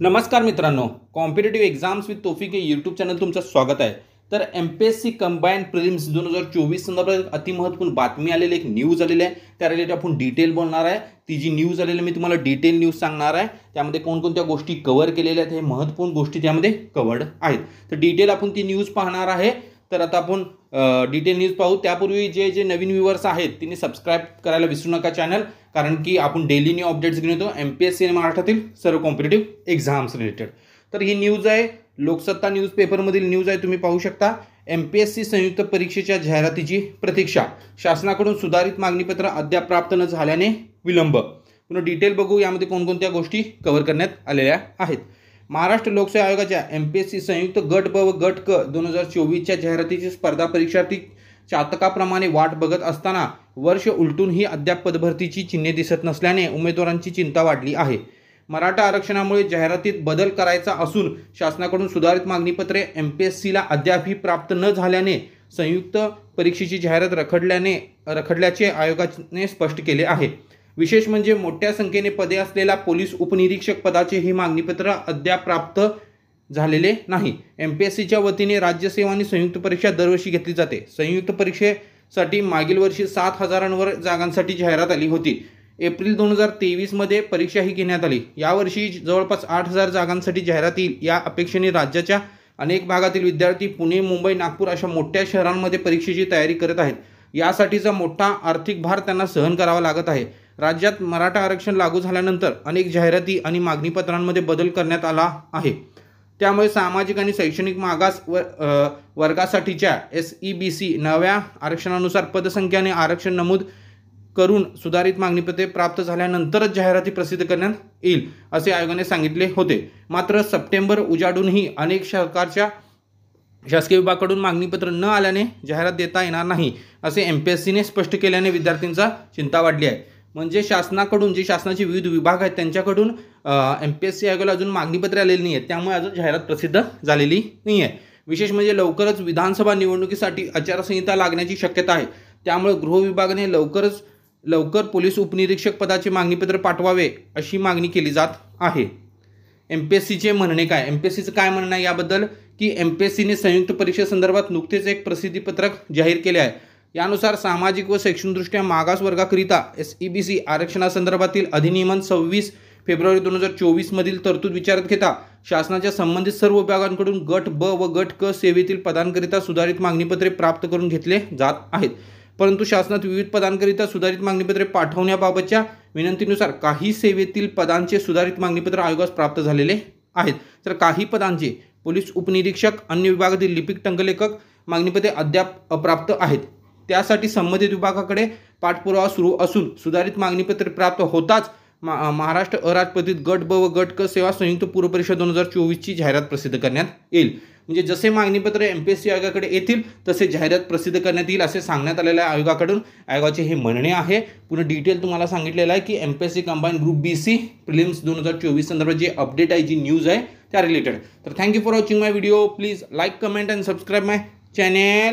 नमस्कार मित्रांनो, competitive exams with Taufiq या यूट्यूब चॅनल तुमचं स्वागत आहे। तर MPSC कंबाईंड प्रिलिम्स 2024 संदर्भात अति महत्त्वपूर्ण बातमी आलेली एक न्यूज आलेली आहे। त्या रिलेटेड आपण डिटेल बोलणार आहे। ती जी न्यूज आलेली मी तुम्हाला डिटेल न्यूज सांगणार आहे। त्यामध्ये कोणकोणत्या गोष्टी कव्हर केलेल्या आहेत, हे महत्त्वपूर्ण गोष्टी त्यामध्ये कव्हर्ड आहेत। तर डिटेल आपण ती न्यूज पाहणार आहे। तर आता आपण डिटेल न्यूज पाहू। त्यापूर्वी जे नवीन व्ह्यूअर्स आहेत त्यांनी सबस्क्राइब करायला विसरू नका चॅनल, कारण की आपण डेली न्यू अपडेट्स घेऊन येतो MPSC आणि महाराष्ट्रातील सर्व कॉम्पिटेटिव्ह एक्झाम्स रिलेटेड। तर ही न्यूज आहे, लोकसत्ता न्यूजपेपरमधील न्यूज आहे, तुम्ही पाहू शकता। MPSC संयुक्त परीक्षेच्या जाहिरातीची प्रतीक्षा, शासनाकडून सुधारित मागणीपत्र अद्याप प्राप्त न झाल्याने विलंब। पुन्हा डिटेल बघू, यामध्ये कोणकोणत्या गोष्टी कव्हर करण्यात आलेल्या आहेत। महाराष्ट्र लोकसेवा आयोगाच्या MPSC संयुक्त गट ब व गट क 2024च्या जाहिरातीची स्पर्धा परीक्षार्थी चातकाप्रमाणे वाट बघत असताना वर्ष उलटून ही अद्याप पदभरतीची चिन्हे दिसत नसल्याने उमेदवारांची चिंता वाढली आहे। मराठा आरक्षणामुळे जाहिरातीत बदल करायचा असून शासनाकडून सुधारित मागणीपत्रे MPSCला अद्यापही प्राप्त न झाल्याने संयुक्त परीक्षेची जाहिरात रखडल्याचे आयोगाने स्पष्ट केले आहे। विशेष म्हणजे मोठ्या संख्येने पदे असलेल्या पोलीस उपनिरीक्षक पदाचे ही मागणीपत्र अद्याप प्राप्त झालेले नाही। MPSCच्या वतीने राज्यसेवा आणि संयुक्त परीक्षा दरवर्षी घेतली जाते। संयुक्त परीक्षेसाठी मागील वर्षी 7,000वर जागांसाठी जाहिरात आली होती। एप्रिल 2023 मध्ये परीक्षा ही घेण्यात आली। यावर्षी जवळपास 8,000 जागांसाठी जाहिरात येईल या अपेक्षेने राज्याच्या अनेक भागातील विद्यार्थी पुणे, मुंबई, नागपूर अशा मोठ्या शहरांमध्ये परीक्षेची तयारी करत आहेत। यासाठीचा मोठा आर्थिक भार त्यांना सहन करावा लागत आहे। राज्यात मराठा आरक्षण लागू झाल्यानंतर अनेक जाहिराती आणि मागणीपत्रांमध्ये बदल करण्यात आला आहे। त्यामुळे सामाजिक आणि शैक्षणिक मागास वर्गासाठीच्या SEBC नव्या आरक्षणानुसार पदसंख्याने आरक्षण नमूद करून सुधारित मागणीपत्रे प्राप्त झाल्यानंतरच जाहिराती प्रसिद्ध करण्यात येईल असे आयोगाने सांगितले होते। मात्र सप्टेंबर उजाडूनही अनेक शासकीय विभागाकडून मागणीपत्र न आल्याने जाहिरात देता येणार नाही असे MPSCने स्पष्ट केल्याने विद्यार्थ्यांचा चिंता वाढली आहे। म्हणजे शासनाकडून जे शासनाचे विविध विभाग आहेत त्यांच्याकडून MPSC आयोगाला अजून मागणीपत्रे आलेली नाही आहेत, त्यामुळे अजून जाहिरात प्रसिद्ध झालेली नाही आहे। विशेष म्हणजे लवकरच विधानसभा निवडणुकीसाठी आचारसंहिता लागण्याची शक्यता आहे। त्यामुळे गृह विभागाने लवकर पोलीस उपनिरीक्षक पदाचे मागणीपत्र पाठवावे अशी मागणी केली जात आहे। MPSCचे म्हणणे काय, MPSCचं काय म्हणणं आहे याबद्दल की MPSCने संयुक्त परीक्षेसंदर्भात नुकतेच एक प्रसिद्धीपत्रक जाहीर केले आहे। यानुसार सामाजिक व शैक्षणिकदृष्ट्या मागास वर्गाकरिता SEBC आरक्षणासंदर्भातील अधिनियम 26 फेब्रुवारी 2024 मधील तरतूद विचारात घेता शासनाच्या संबंधित सर्व विभागांकडून गट ब व गट क सेवेतील पदांकरिता सुधारित मागणीपत्रे प्राप्त करून घेतले जात आहेत। परंतु शासनात विविध पदांकरिता सुधारित मागणीपत्रे पाठवण्याबाबतच्या विनंतीनुसार काही सेवेतील पदांचे सुधारित मागणीपत्र आयोगास प्राप्त झालेले आहेत, तर काही पदांचे पोलीस उपनिरीक्षक, अन्य विभागातील लिपिक, टंकलेखक मागणीपत्रे अद्याप अप्राप्त आहेत। त्यासाठी संबंधित विभागाकडे पाठपुरावा सुरू असून सुधारित मागणीपत्र प्राप्त होताच महाराष्ट्र अराजपत्रित गट ब व गट क सेवा संयुक्त पूर्व परीक्षा 2024ची जाहिरात प्रसिद्ध करण्यात येईल। म्हणजे जसे मागणीपत्र MPSC आयोगाकडे येतील तसे जाहिरात प्रसिद्ध करण्यात येईल असे सांगण्यात आलेल्या आयोगाकडून आयोगाचे हे म्हणणे आहे। पुन्हा डिटेल तुम्हाला सांगितलेलं आहे की MPSC combined group BC prelims 2024 संदर्भात जे अपडेट आहे, जी न्यूज आहे त्या रिलेटेड। तर thank you for watching my video. Please like, comment and subscribe my channel.